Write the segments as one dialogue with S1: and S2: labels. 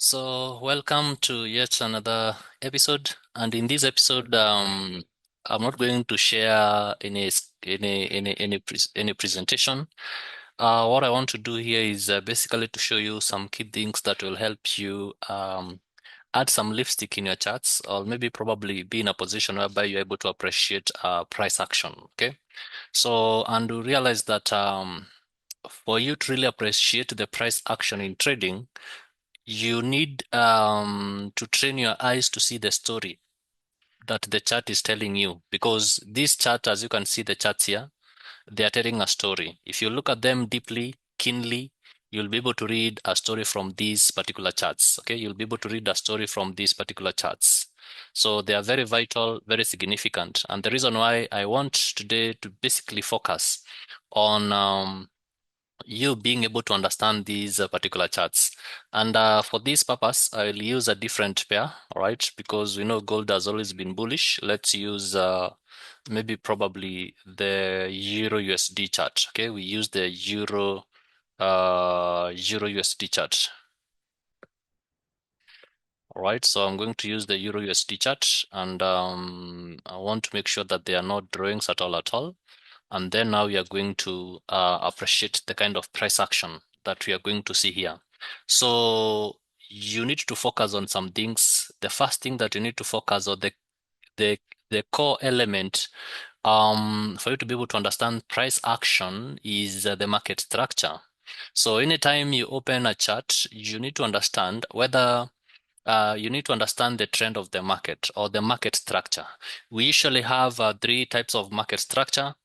S1: So, welcome to yet another episode. And in this episode, I'm not going to share any presentation. What I want to do here is basically to show you some key things that will help you add some lipstick in your charts, or maybe probably be in a position whereby you're able to appreciate price action. Okay. So, and to realize that for you to really appreciate the price action in trading, you need to train your eyes to see the story that the chart is telling you, because this chart, as you can see the charts here, they are telling a story. If you look at them deeply, keenly, you'll be able to read a story from these particular charts. Okay, you'll be able to read a story from these particular charts. So they are very vital, very significant. And the reason why I want today to basically focus on you being able to understand these particular charts. And for this purpose, I'll use a different pair, all right? Because we know gold has always been bullish. Let's use maybe probably the Euro USD chart. Okay, we use the Euro USD chart. All right, so I'm going to use the Euro USD chart, and I want to make sure that they are not drawings at all. And then now we are going to appreciate the kind of price action that we are going to see here. So you need to focus on some things. The first thing that you need to focus on, the the core element for you to be able to understand price action, is the market structure. So anytime you open a chart, you need to understand whether you need to understand the trend of the market or the market structure. We usually have three types of market structure.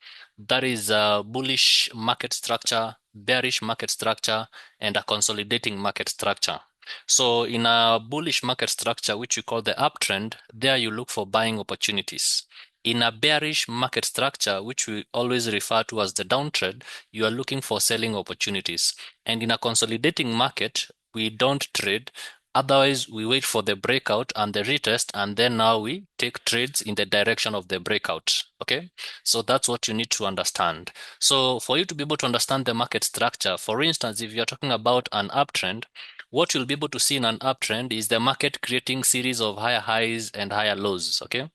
S1: That is a bullish market structure, bearish market structure, and a consolidating market structure. So in a bullish market structure, which we call the uptrend, there you look for buying opportunities. In a bearish market structure, which we always refer to as the downtrend, you are looking for selling opportunities. And in a consolidating market, we don't trade. Otherwise, we wait for the breakout and the retest, and then now we take trades in the direction of the breakout. Okay, so that's what you need to understand. So for you to be able to understand the market structure, for instance, if you're talking about an uptrend, what you'll be able to see in an uptrend is the market creating series of higher highs and higher lows. Okay,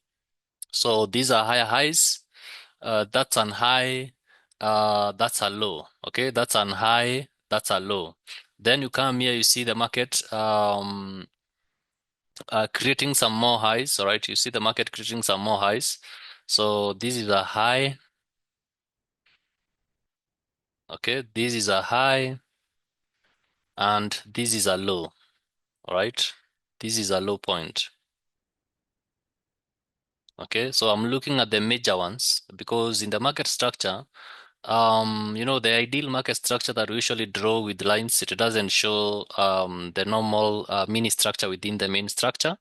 S1: so these are higher highs. That's an high. That's a low. Okay, that's an high. That's a low. Then you come here, you see the market creating some more highs. All right, you see the market creating some more highs. So this is a high. Okay, this is a high, and this is a low. All right, this is a low point. Okay, so I'm looking at the major ones, because in the market structure, the ideal market structure that we usually draw with lines, it doesn't show the normal mini structure within the main structure.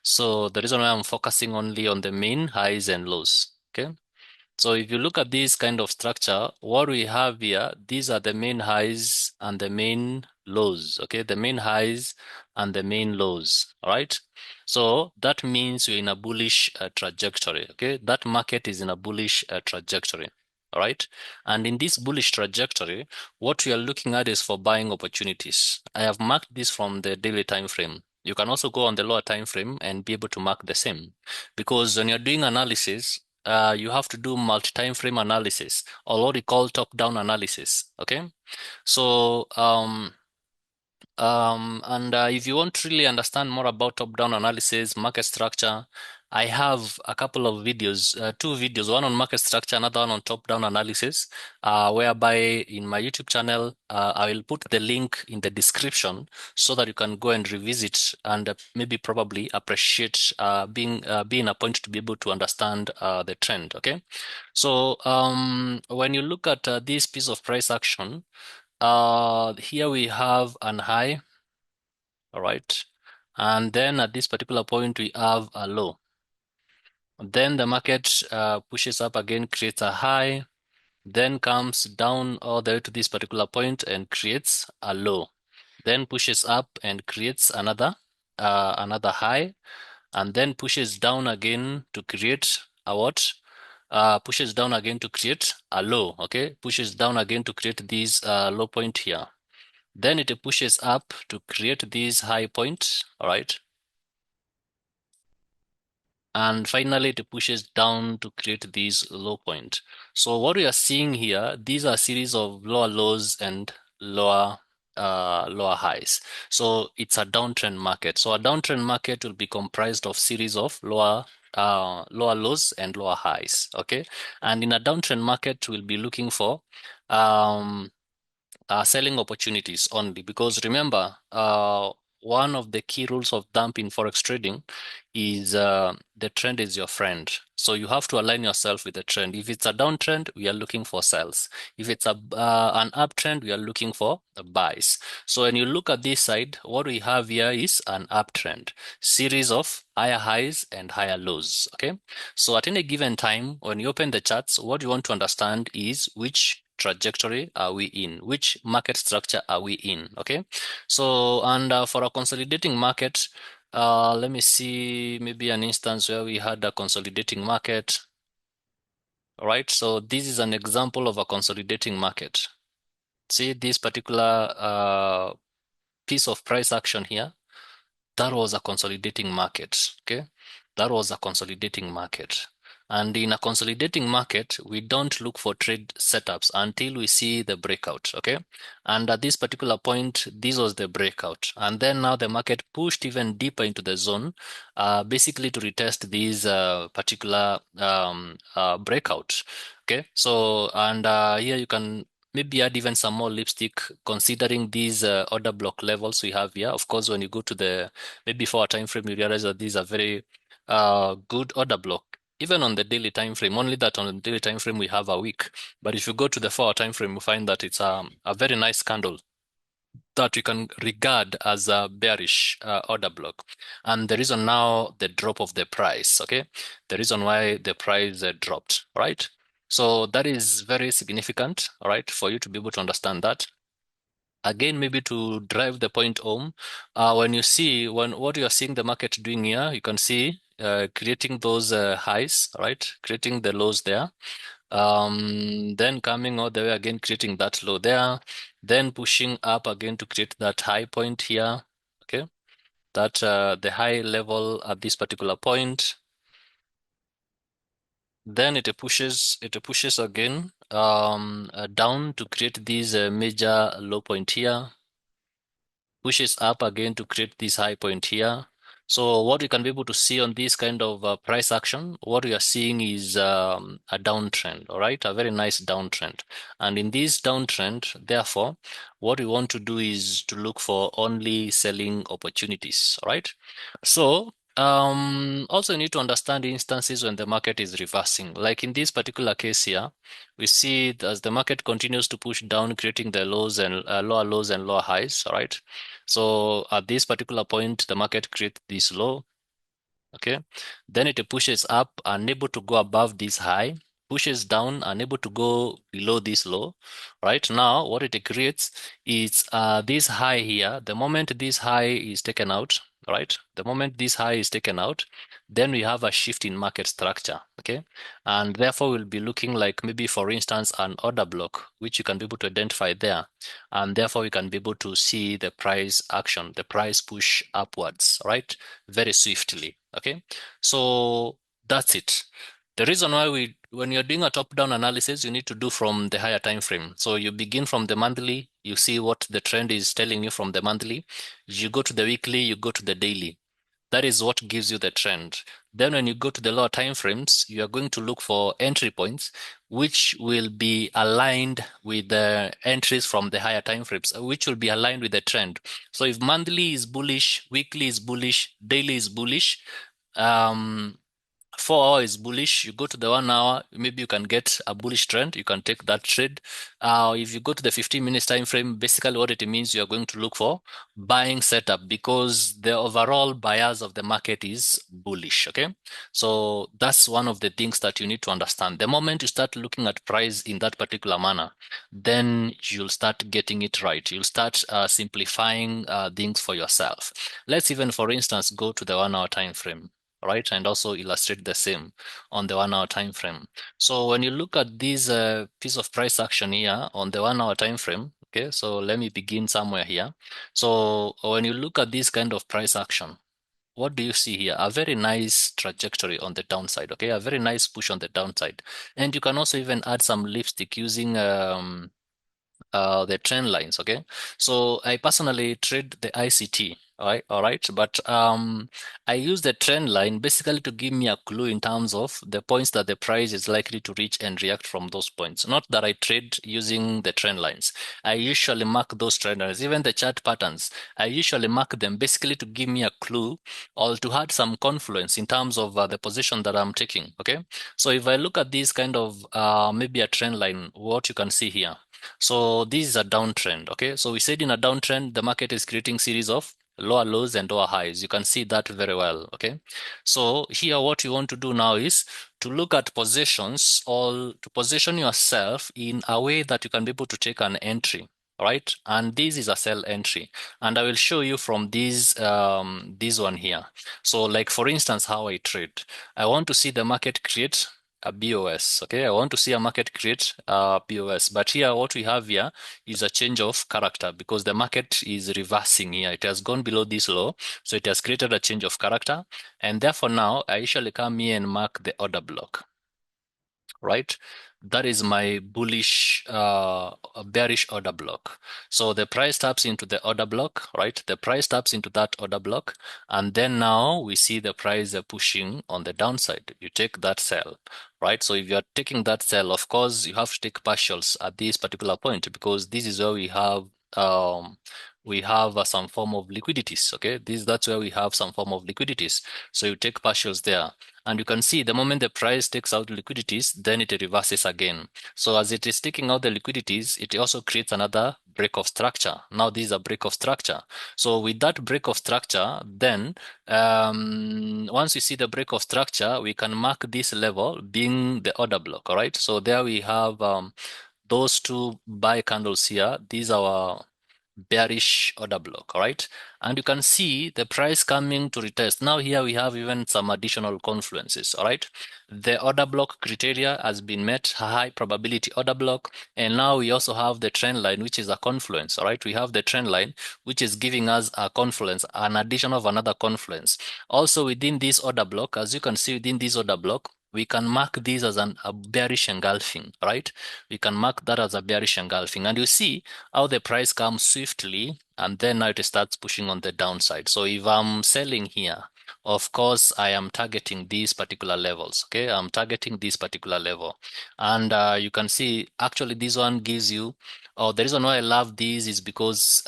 S1: So the reason why I'm focusing only on the main highs and lows. Okay. So if you look at this kind of structure, what we have here, these are the main highs and the main lows. Okay, the main highs and the main lows. All right. So that means you're in a bullish trajectory. Okay, that market is in a bullish trajectory. All right. And in this bullish trajectory, what we are looking at is for buying opportunities. I have marked this from the daily time frame. You can also go on the lower time frame and be able to mark the same, because when you're doing analysis, you have to do multi-time frame analysis, or what we call top-down analysis. Okay, so and if you want to really understand more about top-down analysis, market structure, I have a couple of videos, two videos, one on market structure, another one on top-down analysis, whereby in my YouTube channel, I will put the link in the description so that you can go and revisit and maybe probably appreciate being a point to be able to understand the trend. Okay, so when you look at this piece of price action, here we have an high. All right. And then at this particular point, we have a low. Then the market pushes up again, creates a high, then comes down all the way to this particular point and creates a low. Then pushes up and creates another high, and then pushes down again to create a what? Pushes down again to create a low. Okay, pushes down again to create this low point here. Then it pushes up to create this high point, all right? And finally, it pushes down to create this low point. So what we are seeing here, these are a series of lower lows and lower lower highs. So it's a downtrend market. So a downtrend market will be comprised of series of lower lows and lower highs. Okay, and in a downtrend market, we'll be looking for um, selling opportunities only, because remember, one of the key rules of dump in forex trading is the trend is your friend. So you have to align yourself with the trend. If it's a downtrend, we are looking for sales. If it's an uptrend, we are looking for buys. So when you look at this side, what we have here is an uptrend, series of higher highs and higher lows. Okay, so at any given time, when you open the charts, what you want to understand is which trajectory are we in, which market structure are we in. Okay, so and for a consolidating market, let me see maybe an instance where we had a consolidating market. All right, so this is an example of a consolidating market. See this particular piece of price action here, that was a consolidating market. Okay, that was a consolidating market. And in a consolidating market, we don't look for trade setups until we see the breakout. Okay, and at this particular point, this was the breakout, and then now the market pushed even deeper into the zone, basically to retest this particular breakout. Okay, so and here you can maybe add even some more lipstick considering these order block levels we have here. Of course, when you go to the maybe 4 hour time frame, you realize that these are very good order block. Even on the daily time frame, only that on the daily time frame we have a week. But if you go to the 4 hour time frame, you find that it's a very nice candle that you can regard as a bearish order block. And the reason now the drop of the price, okay? The reason why the price dropped, right? So that is very significant, all right, for you to be able to understand that. Again, maybe to drive the point home, when you see what you are seeing the market doing here, you can see creating those highs, right? Creating the lows there. Then coming all the way again, creating that low there, then pushing up again to create that high point here. Okay, that the high level at this particular point. Then it pushes again down to create this major low point here, pushes up again to create this high point here. So what you can be able to see on this kind of price action, what we are seeing is a downtrend, all right, a very nice downtrend. And in this downtrend, therefore, what we want to do is to look for only selling opportunities, all right? So also you need to understand instances when the market is reversing. Like in this particular case here, we see as the market continues to push down, creating the lows and lower lows and lower highs, all right? So at this particular point, the market creates this low, okay? Then it pushes up, unable to go above this high, pushes down, unable to go below this low. Right now, what it creates is this high here. The moment this high is taken out, right? The moment this high is taken out, then we have a shift in market structure, okay? And therefore, we'll be looking like maybe, for instance, an order block, which you can be able to identify there. And therefore, we can be able to see the price action, the price push upwards, right? Very swiftly, okay? So that's it. The reason why when you're doing a top-down analysis, you need to do from the higher time frame. So you begin from the monthly, you see what the trend is telling you from the monthly. You go to the weekly, you go to the daily. That is what gives you the trend. Then when you go to the lower time frames, you are going to look for entry points, which will be aligned with the entries from the higher time frames, which will be aligned with the trend. So if monthly is bullish, weekly is bullish, daily is bullish, um, 4 hour is bullish. You go to the 1 hour, maybe you can get a bullish trend. You can take that trade. If you go to the 15 minutes time frame, basically what it means, you are going to look for buying setup because the overall bias of the market is bullish. Okay, so that's one of the things that you need to understand. The moment you start looking at price in that particular manner, then you'll start getting it right. You'll start simplifying things for yourself. Let's even, for instance, go to the 1 hour time frame, right? And also illustrate the same on the 1 hour time frame. So when you look at this piece of price action here on the 1 hour time frame, Okay, so let me begin somewhere here. So when you look at this kind of price action, what do you see here? A very nice trajectory on the downside, okay? A very nice push on the downside. And you can also even add some lipstick using the trend lines. Okay, so I personally trade the ICT. All right, but I use the trend line basically to give me a clue in terms of the points that the price is likely to reach and react from those points. Not that I trade using the trend lines. I usually mark those trend lines, even the chart patterns. I usually mark them basically to give me a clue or to add some confluence in terms of the position that I'm taking. Okay, so if I look at this kind of maybe a trend line, what you can see here. So this is a downtrend. Okay, so we said in a downtrend, the market is creating series of lower lows and lower highs. You can see that very well. Okay, so here what you want to do now is to look at positions or to position yourself in a way that you can be able to take an entry. Right, and this is a sell entry, and I will show you from this one here. So like for instance, how I trade, I want to see the market create a BOS. Okay, I want to see a market create a BOS, but here what we have here is a change of character because the market is reversing here. It has gone below this low, so it has created a change of character, and therefore now I usually come here and mark the order block. Right, that is my bullish bearish order block. So the price taps into the order block, right? The price taps into that order block, and then now we see the price pushing on the downside. You take that sell, right? So if you are taking that sell, of course you have to take partials at this particular point because this is where we have some form of liquidities. Okay, that's where we have some form of liquidities, so you take partials there. And you can see the moment the price takes out liquidities, then it reverses again. So as it is taking out the liquidities, it also creates another break of structure. Now this is a break of structure. So with that break of structure, then once we see the break of structure, we can mark this level being the order block. All right. So there we have those two buy candles here. These are our bearish order block. All right, and you can see the price coming to retest. Now here we have even some additional confluences. All right, the order block criteria has been met, high probability order block, and now we also have the trend line, which is a confluence. All right, we have the trend line which is giving us a confluence, an addition of another confluence. Also within this order block, as you can see within this order block, we can mark this as a bearish engulfing. Right, we can mark that as a bearish engulfing, and you see how the price comes swiftly and then now it starts pushing on the downside. So if I'm selling here, of course I am targeting these particular levels. Okay, I'm targeting this particular level, and you can see actually this one gives you, oh, the reason why I love these is because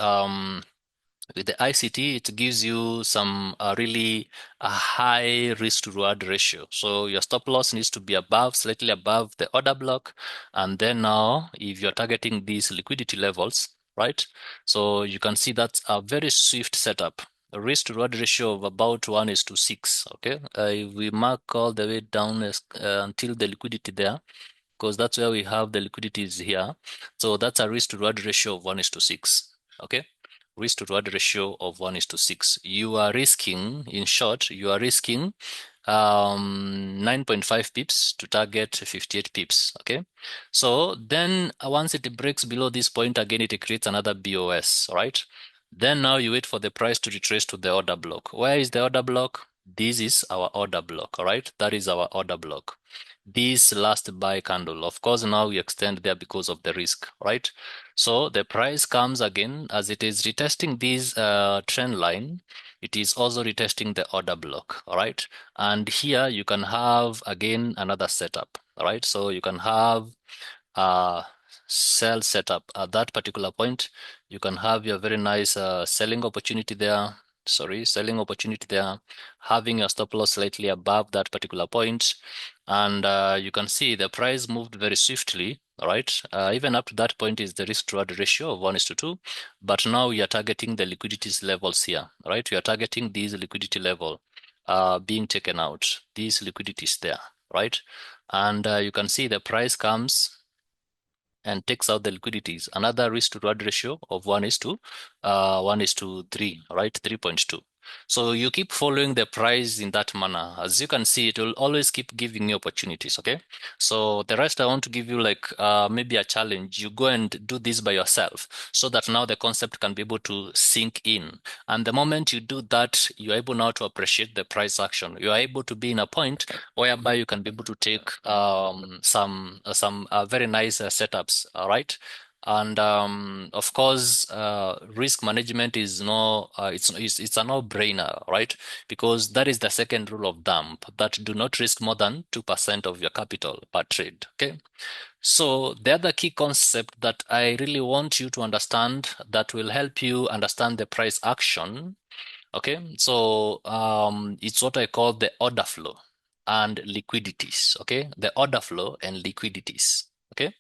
S1: with the ICT, it gives you some really a high risk to reward ratio. So your stop loss needs to be above, slightly above the order block. And then now, if you're targeting these liquidity levels, right? So you can see that's a very swift setup. A risk to reward ratio of about 1:6. Okay, if we mark all the way down until the liquidity there, because that's where we have the liquidities here. So that's a risk to reward ratio of 1:6. Okay, risk to reward ratio of 1:6. You are risking, in short, you are risking 9.5 pips to target 58 pips. Okay, so then once it breaks below this point again, it creates another BOS. All right, then now you wait for the price to retrace to the order block. Where is the order block? This is our order block. All right, that is our order block. This last buy candle, of course, now we extend there because of the risk, right? So the price comes again as it is retesting this trend line. It is also retesting the order block. All right, and here you can have again another setup. All right, so you can have a sell setup at that particular point. You can have your very nice selling opportunity there. Sorry, selling opportunity there, having your stop loss slightly above that particular point, and you can see the price moved very swiftly. All right, even up to that point is the risk to reward ratio of 1:2, but now we are targeting the liquidities levels here. All right, we are targeting these liquidity level being taken out. These liquidities there, right, and you can see the price comes and takes out the liquidities. Another risk to reward ratio of 1:3, right? 3.2. So you keep following the price in that manner. As you can see, it will always keep giving you opportunities. Okay. So the rest, I want to give you like maybe a challenge. You go and do this by yourself so that now the concept can be able to sink in. And the moment you do that, you're able now to appreciate the price action. You are able to be in a point whereby you can be able to take some very nice setups. All right. And of course, risk management is no, it's a no-brainer, right? Because that is the second rule of thumb, that do not risk more than 2% of your capital per trade. Okay. So the other key concept that I really want you to understand that will help you understand the price action. Okay. So it's what I call the order flow and liquidities. Okay. The order flow and liquidities. Okay.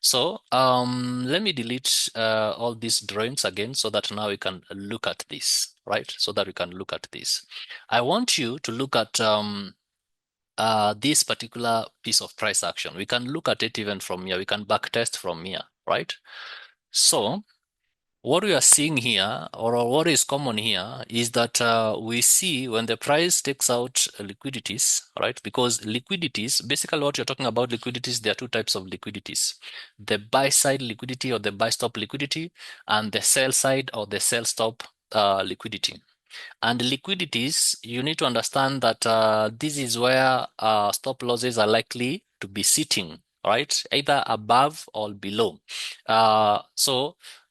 S1: So let me delete all these drawings again so that now we can look at this, right? So that we can look at this. I want you to look at this particular piece of price action. We can look at it even from here. We can backtest from here, right? So what we are seeing here, or what is common here, is that we see when the price takes out liquidities, right? Because liquidities, basically what you're talking about liquidities, there are two types of liquidities. The buy side liquidity or the buy stop liquidity, and the sell side or the sell stop liquidity. And liquidities, you need to understand that this is where stop losses are likely to be sitting, right? Either above or below.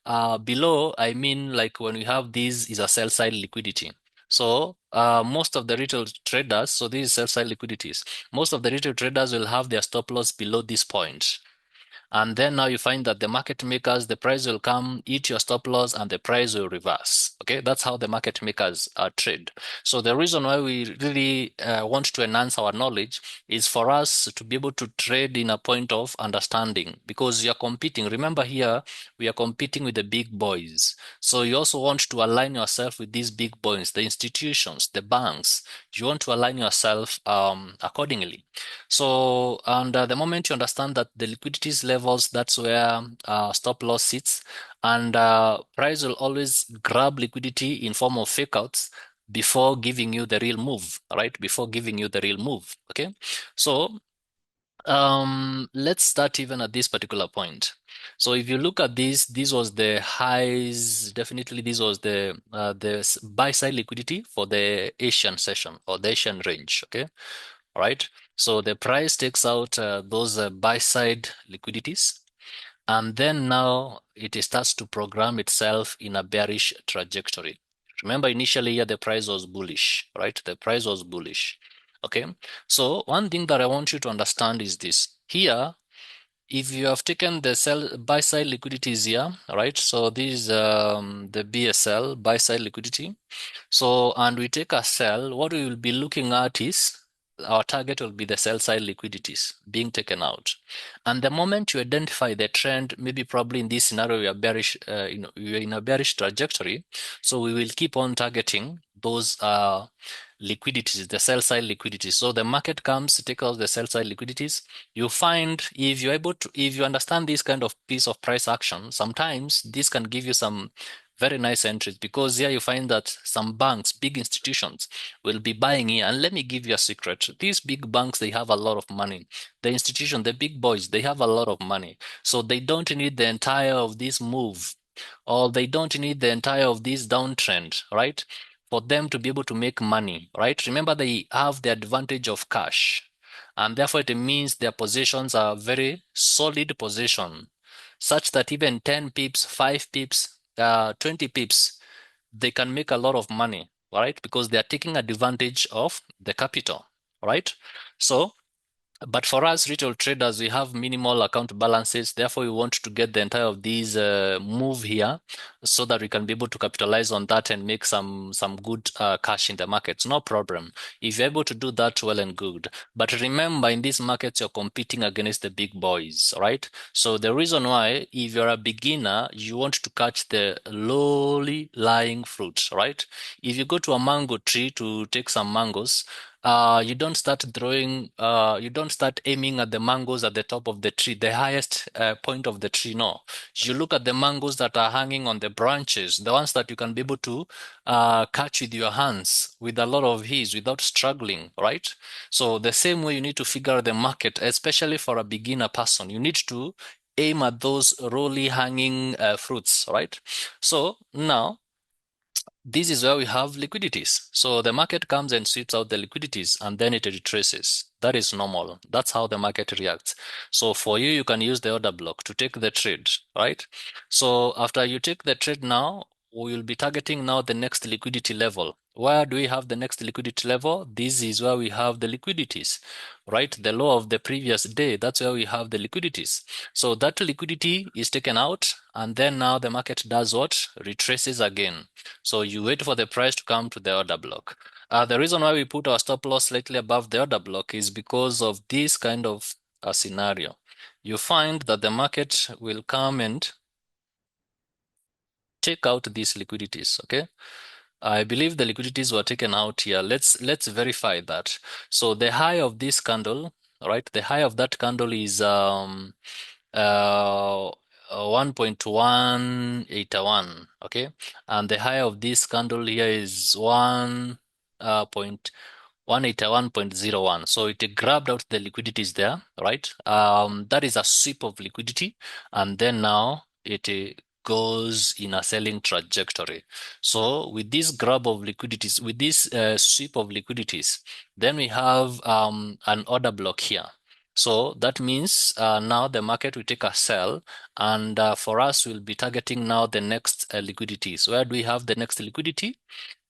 S1: Below, I mean like when we have this is a sell side liquidity. So most of the retail traders, so these sell side liquidities, most of the retail traders will have their stop loss below this point. And then now you find that the market makers, the price will come, eat your stop loss, and the price will reverse. Okay, that's how the market makers trade. So the reason why we really want to enhance our knowledge is for us to be able to trade in a point of understanding, because you're competing. Remember here, we are competing with the big boys. So you also want to align yourself with these big boys, the institutions, the banks. You want to align yourself accordingly. So, and the moment you understand that the liquidities levels, that's where stop loss sits, and price will always grab liquidity in form of fake outs before giving you the real move, right? Before giving you the real move. Okay. So, let's start even at this particular point. So if you look at this was the highs. Definitely, this was the buy side liquidity for the Asian session or the Asian range. Okay. All right. So the price takes out those buy side liquidities, and then now it starts to program itself in a bearish trajectory. Remember, initially here the price was bullish, right? The price was bullish. Okay. So one thing that I want you to understand is this. Here, if you have taken the sell buy side liquidities here, right? So this is the BSL buy side liquidity. So, and we take a sell, what we will be looking at is our target will be the sell side liquidities being taken out. And the moment you identify the trend, maybe probably in this scenario, we are bearish, we are in a bearish trajectory. So we will keep on targeting those liquidities, the sell side liquidities. So the market comes to take out the sell side liquidities. You find if you're able to, if you understand this kind of piece of price action, sometimes this can give you some very nice entries, because here you find that some banks, big institutions, will be buying here. And let me give you a secret. These big banks, they have a lot of money. The institution, the big boys, they have a lot of money. So they don't need the entire of this move, or they don't need the entire of this downtrend, right? For them to be able to make money, right? Remember, they have the advantage of cash. And therefore, it means their positions are very solid position, such that even 10 pips, 5 pips, 20 pips, they can make a lot of money, right? Because they are taking advantage of the capital, right? So but for us retail traders, we have minimal account balances. Therefore, we want to get the entire of these move here so that we can be able to capitalize on that and make some good cash in the markets. No problem. If you're able to do that, well and good. But remember, in these markets, you're competing against the big boys, right? So the reason why, if you're a beginner, you want to catch the lowly lying fruit, right? If you go to a mango tree to take some mangoes, You don't start throwing, you don't start aiming at the mangoes at the top of the tree, the highest point of the tree. No, you look at the mangoes that are hanging on the branches, the ones that you can be able to catch with your hands with a lot of ease without struggling, right? So the same way you need to figure out the market, especially for a beginner person, you need to aim at those rolly hanging fruits, right? So now this is where we have liquidities. So the market comes and sweeps out the liquidities and then it retraces. That is normal. That's how the market reacts. So for you, you can use the order block to take the trade, right? So after you take the trade now, we will be targeting now the next liquidity level. Where do we have the next liquidity level? This is where we have the liquidities, right? The low of the previous day, that's where we have the liquidities. So that liquidity is taken out and then now the market does what? Retraces again. So you wait for the price to come to the order block. The reason why we put our stop loss slightly above the order block is because of this kind of scenario. You find that the market will come and take out these liquidities, okay? I believe the liquidities were taken out here. Let's verify that. So the high of this candle, right? The high of that candle is uh 1.181, okay? And the high of this candle here is 181.01. So it grabbed out the liquidities there, right? That is a sweep of liquidity, and then now it goes in a selling trajectory. So with this grab of liquidities, with this sweep of liquidities, then we have an order block here. So that means now the market will take a sell, and for us, we'll be targeting now the next liquidities. Where do we have the next liquidity?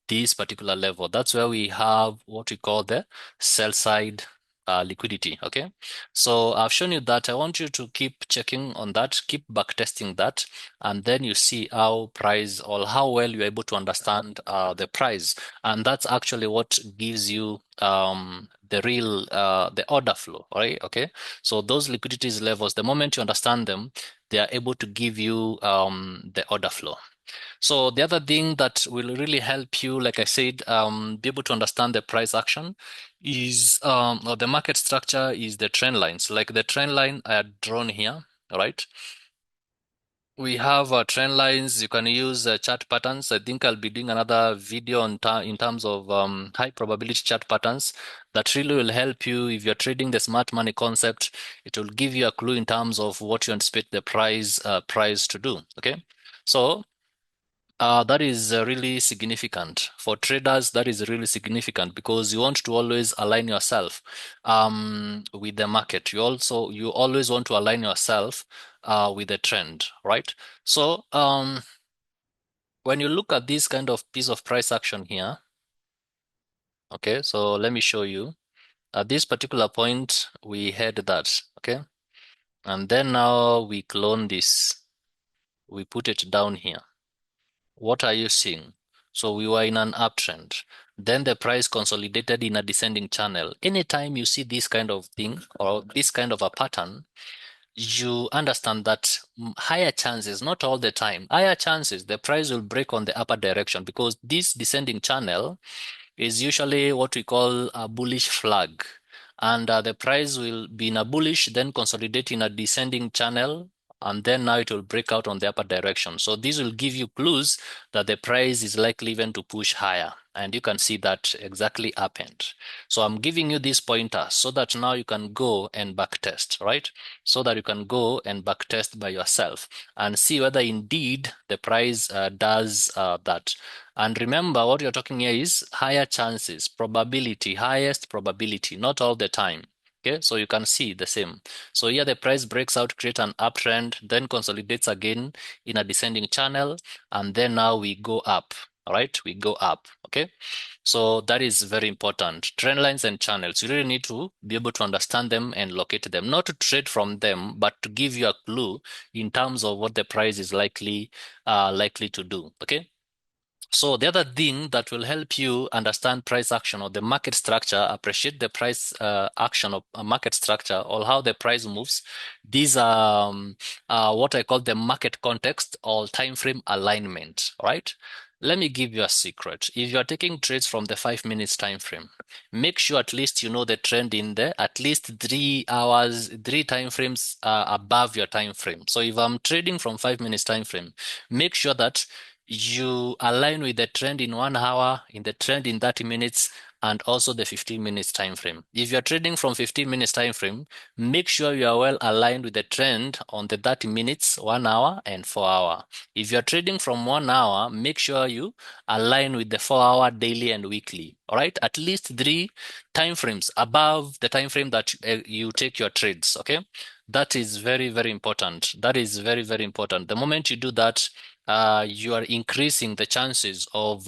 S1: This particular level. That's where we have what we call the sell side liquidity. Okay, so I've shown you that. I want you to keep checking on that, keep back testing that, and then you see how price or how well you're able to understand the price, and that's actually what gives you the real the order flow, right? Okay, so those liquidities levels, the moment you understand them, they are able to give you the order flow. So the other thing that will really help you, like I said, be able to understand the price action is, or the market structure is the trend lines. Like the trend line I had drawn here, right? We have trend lines. You can use chart patterns. I think I'll be doing another video on in terms of high probability chart patterns that really will help you if you're trading the smart money concept. It will give you a clue in terms of what you anticipate the price to do. Okay, so that is really significant for traders. That is really significant because you want to always align yourself with the market. You always want to align yourself with the trend, right? So when you look at this kind of piece of price action here, okay, so let me show you. At this particular point, we had that, okay, and then now we clone this, we put it down here. What are you seeing? So we were in an uptrend. Then the price consolidated in a descending channel. Anytime you see this kind of thing or this kind of a pattern, you understand that higher chances, not all the time, higher chances the price will break on the upper direction because this descending channel is usually what we call a bullish flag. And the price will be in a bullish, then consolidate in a descending channel, and then now it will break out on the upper direction. So this will give you clues that the price is likely even to push higher. And you can see that exactly happened. So I'm giving you this pointer so that now you can go and backtest, right? So that you can go and backtest by yourself and see whether indeed the price does that. And remember, what you're talking here is higher chances, probability, highest probability, not all the time. Okay, so you can see the same. So here the price breaks out, create an uptrend, then consolidates again in a descending channel, and then now we go up. All right, we go up. Okay, so that is very important. Trend lines and channels, you really need to be able to understand them and locate them, not to trade from them, but to give you a clue in terms of what the price is likely to do. Okay. So the other thing that will help you understand price action or the market structure, appreciate the price action of a market structure or how the price moves. These are what I call the market context or time frame alignment, right? Let me give you a secret. If you are taking trades from the 5 minutes time frame, make sure at least you know the trend in there, at least 3 hours, three time frames above your time frame. So if I'm trading from 5 minutes time frame, make sure that you align with the trend in 1 hour, in the trend in 30 minutes, and also the 15 minutes time frame. If you're trading from 15 minutes time frame, make sure you are well aligned with the trend on the 30 minutes, 1 hour, and 4 hour. If you're trading from 1 hour, make sure you align with the 4 hour daily and weekly. All right, at least three time frames above the time frame that you take your trades. Okay, that is very, very important. That is very, very important. The moment you do that, you are increasing the chances of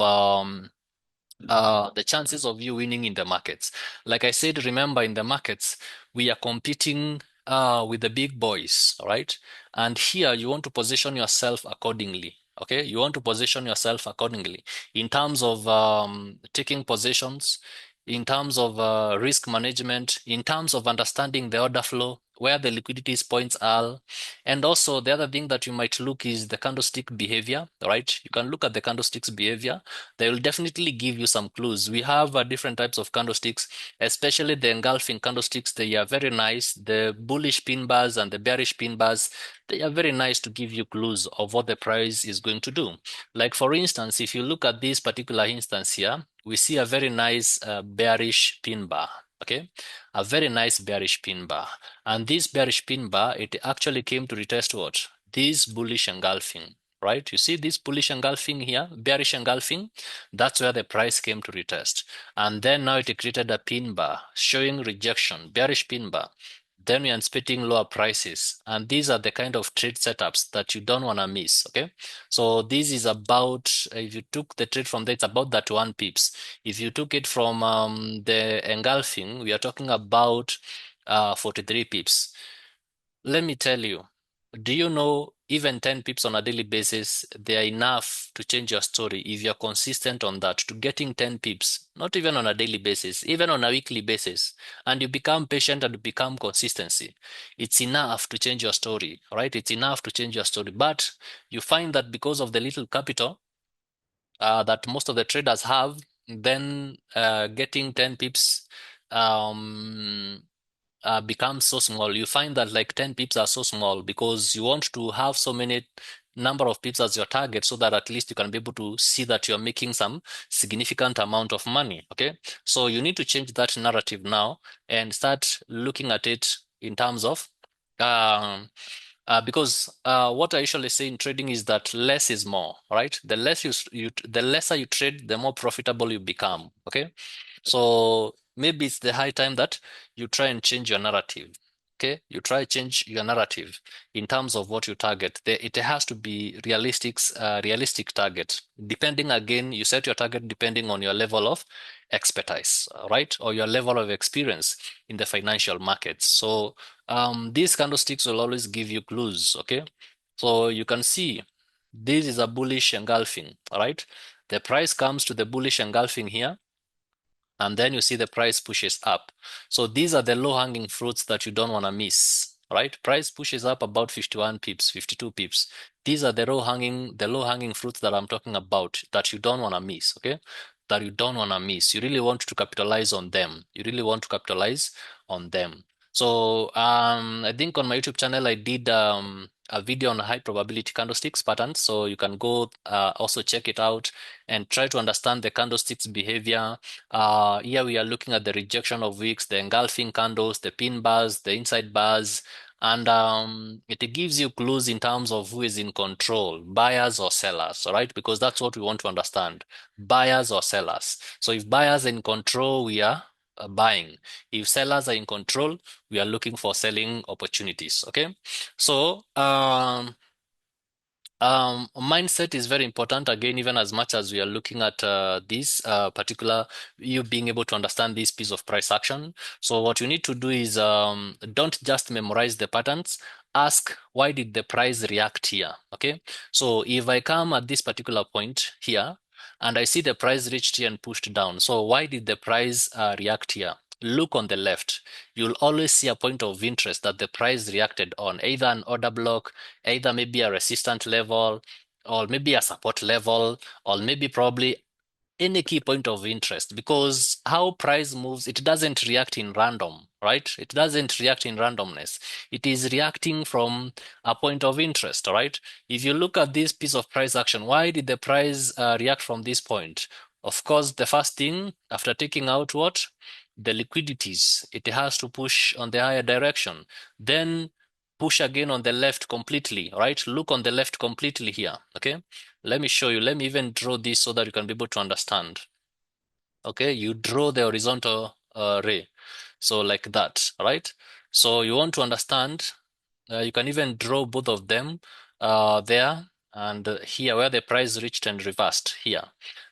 S1: you winning in the markets. Like I said, remember in the markets, we are competing with the big boys, all right? And here you want to position yourself accordingly. Okay, you want to position yourself accordingly in terms of taking positions, in terms of risk management, in terms of understanding the order flow, where the liquidity points are. And also the other thing that you might look is the candlestick behavior, right? You can look at the candlestick's behavior. They will definitely give you some clues. We have different types of candlesticks, especially the engulfing candlesticks. They are very nice. The bullish pin bars and the bearish pin bars, they are very nice to give you clues of what the price is going to do. Like for instance, if you look at this particular instance here, we see a very nice bearish pin bar. Okay, a very nice bearish pin bar. And this bearish pin bar, it actually came to retest what? This bullish engulfing, right? You see this bullish engulfing here, bearish engulfing, that's where the price came to retest. And then now it created a pin bar showing rejection, bearish pin bar. Then we are anticipating lower prices. And these are the kind of trade setups that you don't want to miss, okay? So this is about, if you took the trade from there, it's about that 1 pips. If you took it from the engulfing, we are talking about 43 pips. Let me tell you, do you know even 10 pips on a daily basis, they are enough to change your story if you're consistent on that, to getting 10 pips, not even on a daily basis, even on a weekly basis, and you become patient and become consistency. It's enough to change your story, right? It's enough to change your story. But you find that because of the little capital that most of the traders have, then getting 10 pips um, becomes so small. You find that like 10 pips are so small because you want to have so many number of pips as your target so that at least you can be able to see that you're making some significant amount of money. Okay, so you need to change that narrative now and start looking at it in terms of um, because what I usually say in trading is that less is more, right? The lesser you trade, the more profitable you become. Okay, so maybe it's the high time that you try and change your narrative. Okay, you try to change your narrative in terms of what you target. It has to be realistic target. Depending again, you set your target depending on your level of expertise, right, or your level of experience in the financial markets. So these candlesticks will always give you clues. Okay, so you can see this is a bullish engulfing. All right, the price comes to the bullish engulfing here, and then you see the price pushes up. So these are the low-hanging fruits that you don't want to miss, right? Price pushes up about 51 pips, 52 pips. These are the low-hanging fruits that I'm talking about that you don't want to miss, okay? That you don't want to miss. You really want to capitalize on them. You really want to capitalize on them. So I think on my YouTube channel, I did a video on high probability candlesticks patterns. So you can go also check it out and try to understand the candlesticks behavior. Here we are looking at the rejection of wicks, the engulfing candles, the pin bars, the inside bars, and it gives you clues in terms of who is in control, buyers or sellers, all right? Because that's what we want to understand, buyers or sellers. So if buyers are in control, we are buying. If sellers are in control, we are looking for selling opportunities, okay? So mindset is very important again, even as much as we are looking at this particular, you being able to understand this piece of price action. So what you need to do is don't just memorize the patterns. Ask, why did the price react here? Okay, so if I come at this particular point here and I see the price reached here and pushed down, so why did the price react here? Look on the left. You'll always see a point of interest that the price reacted on, either an order block, either maybe a resistant level, or maybe a support level, or maybe probably any key point of interest, because how price moves, it doesn't react in random, right? It doesn't react in randomness. It is reacting from a point of interest, right? If you look at this piece of price action, why did the price react from this point? Of course, the first thing, after taking out what? The liquidities, it has to push on the higher direction. Then push again on the left completely, right? Look on the left completely here, okay? Let me show you. Let me even draw this so that you can be able to understand. Okay, you draw the horizontal ray. So like that, right? So you want to understand, you can even draw both of them there and here where the price reached and reversed here.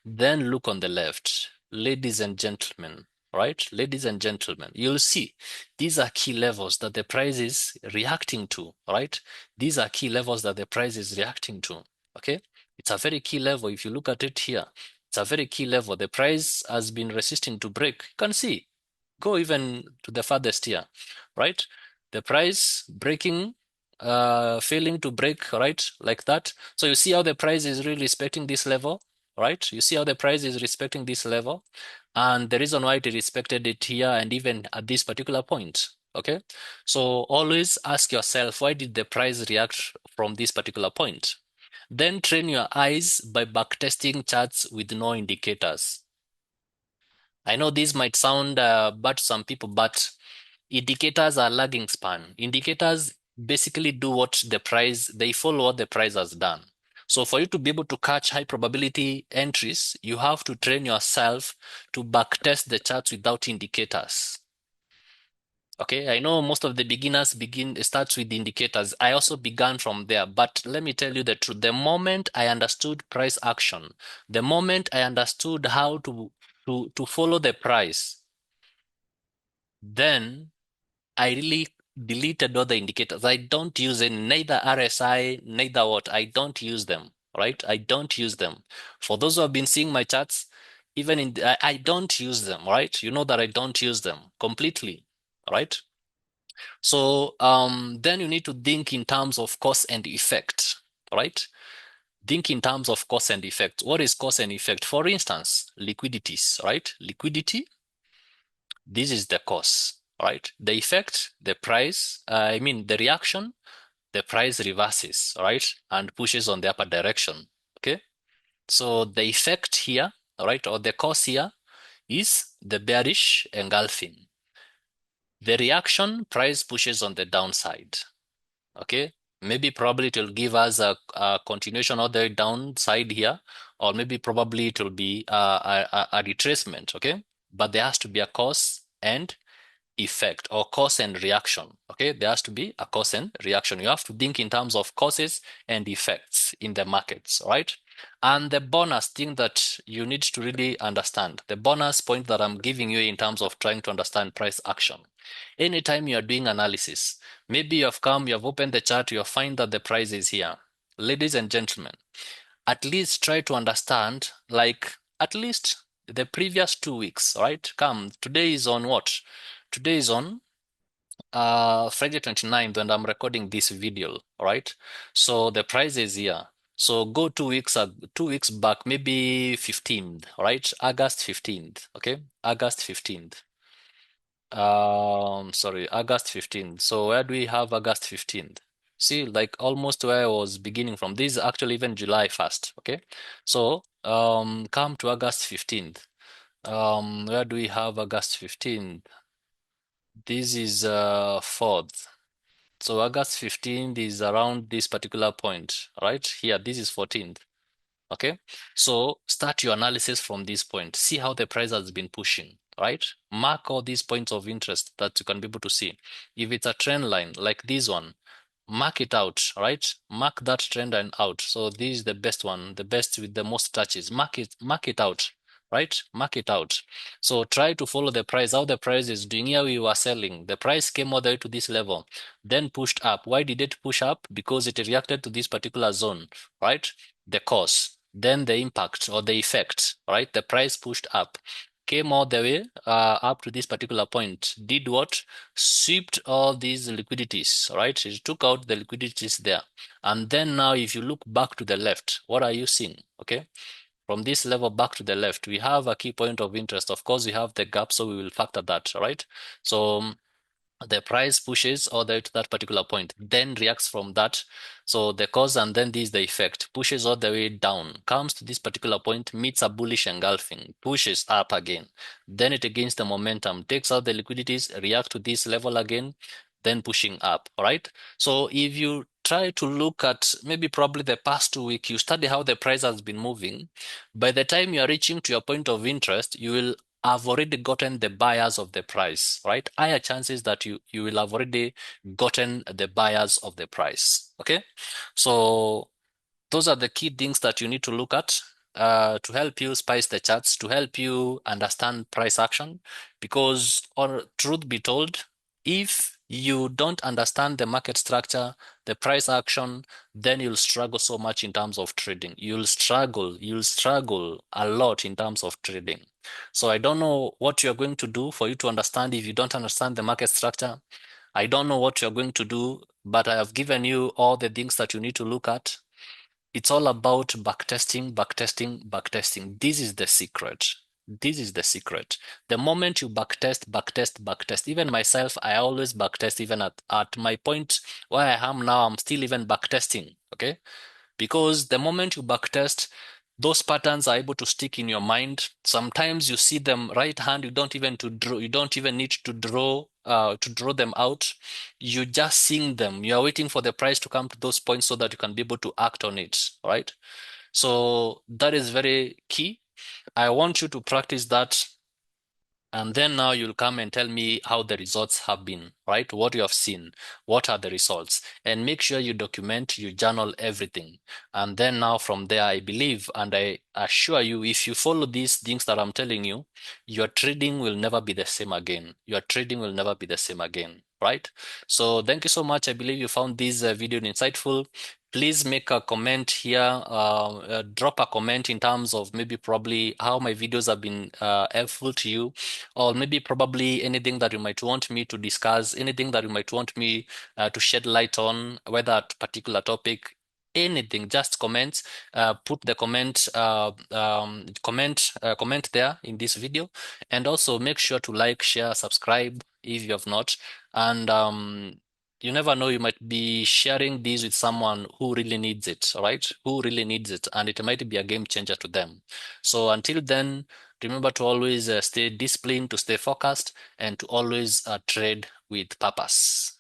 S1: Then look on the left, ladies and gentlemen, right? Ladies and gentlemen, you'll see these are key levels that the price is reacting to, right? These are key levels that the price is reacting to, okay? It's a very key level. If you look at it here, it's a very key level. The price has been resisting to break. You can see, go even to the farthest here, right? The price breaking, failing to break, right? Like that. So you see how the price is really respecting this level, right? You see how the price is respecting this level, and the reason why it respected it here and even at this particular point. Okay, so always ask yourself, why did the price react from this particular point? Then train your eyes by backtesting charts with no indicators. I know this might sound bad to some people, but indicators are lagging span. Indicators basically do what the price, they follow what the price has done. So for you to be able to catch high probability entries, you have to train yourself to backtest the charts without indicators. Okay, I know most of the beginners starts with the indicators. I also began from there, but let me tell you the truth. The moment I understood price action, the moment I understood how to follow the price, then I really deleted all the indicators. I don't use any, neither RSI, neither what. I don't use them, right? I don't use them. For those who have been seeing my charts, even in I don't use them, right? You know that I don't use them completely, right? So then you need to think in terms of cause and effect, right? Think in terms of cause and effect. What is cause and effect? For instance, liquidities, right? Liquidity, this is the cause, right? The effect, the price, the reaction, the price reverses, right? And pushes on the upper direction, okay? So the effect here, right, or the cause here is the bearish engulfing. The reaction, price pushes on the downside, okay? Maybe probably it will give us a continuation of the downside here, or maybe probably it will be a retracement, okay? But there has to be a cause and effect, or cause and reaction. Okay, there has to be a cause and reaction. You have to think in terms of causes and effects in the markets, right? And the bonus thing that you need to really understand, the bonus point that I'm giving you in terms of trying to understand price action. Anytime you are doing analysis, maybe you have opened the chart, you find that the price is here. Ladies and gentlemen, at least try to understand, like, at least the previous 2 weeks, right? Today is on what? Today is on Friday 29th, and I'm recording this video, right? So the price is here. So go 2 weeks back, maybe 15th, right? August 15th, okay? August 15th. Sorry, August 15th. So where do we have August 15th? See, like almost where I was beginning from. This is actually even July 1st, okay? So come to August 15th. Where do we have August 15th? This is 4th. So August 15th is around this particular point, right? Here, this is 14th. Okay, so start your analysis from this point. See how the price has been pushing, right? Mark all these points of interest that you can be able to see. If it's a trend line like this one, mark it out, right? Mark that trend line out. So this is the best one, the best with the most touches. Mark it out, right? Mark it out. So try to follow the price, how the price is doing. Here we were selling. The price came all the way to this level, then pushed up. Why did it push up? Because it reacted to this particular zone, right? The cause, then the impact or the effect, right? The price pushed up. came all the way up to this particular point, did what? Swept all these liquidities, right? It took out the liquidities there. And then now if you look back to the left, what are you seeing? Okay. From this level back to the left, we have a key point of interest. Of course, we have the gap, so we will factor that, right? So the price pushes all the way to that particular point, then reacts from that. So the cause and then this is the effect, pushes all the way down, comes to this particular point, meets a bullish engulfing, pushes up again, then it gains the momentum, takes out the liquidities, react to this level again, then pushing up. All right. So if you try to look at maybe probably the past 2 weeks, you study how the price has been moving, by the time you are reaching to your point of interest, you will have already gotten the buyers of the price, right? Higher chances that you will have already gotten the buyers of the price. Okay. So those are the key things that you need to look at to help you spice the charts, to help you understand price action. Because, or truth be told, if you don't understand the market structure, the price action, then you'll struggle so much in terms of trading. You'll struggle a lot in terms of trading. So I don't know what you're going to do for you to understand if you don't understand the market structure. I don't know what you're going to do, but I have given you all the things that you need to look at. It's all about backtesting, backtesting, backtesting. This is the secret. This is the secret. The moment you backtest, backtest, backtest, even myself, I always backtest, even at my point where I am now, I'm still even backtesting. Okay. Because the moment you backtest, those patterns are able to stick in your mind. Sometimes you see them right hand, you don't even to draw, you don't even need to draw them out. You just seeing them. You are waiting for the price to come to those points so that you can be able to act on it. All right. So that is very key. I want you to practice that, and then now you'll come and tell me how the results have been, right? What you have seen, what are the results, and make sure you document, you journal everything. And then now from there, I believe and I assure you, if you follow these things that I'm telling you, your trading will never be the same again. Your trading will never be the same again, right? So thank you so much. I believe you found this video insightful. Please make a comment here, drop a comment in terms of maybe probably how my videos have been helpful to you, or maybe probably anything that you might want me to discuss, anything that you might want me to shed light on, whether a particular topic, anything. Just comment, put the comment there in this video, and also make sure to like, share, subscribe if you have not. And you never know, you might be sharing this with someone who really needs it, all right? Who really needs it, and it might be a game changer to them. So until then, remember to always stay disciplined, to stay focused, and to always trade with purpose.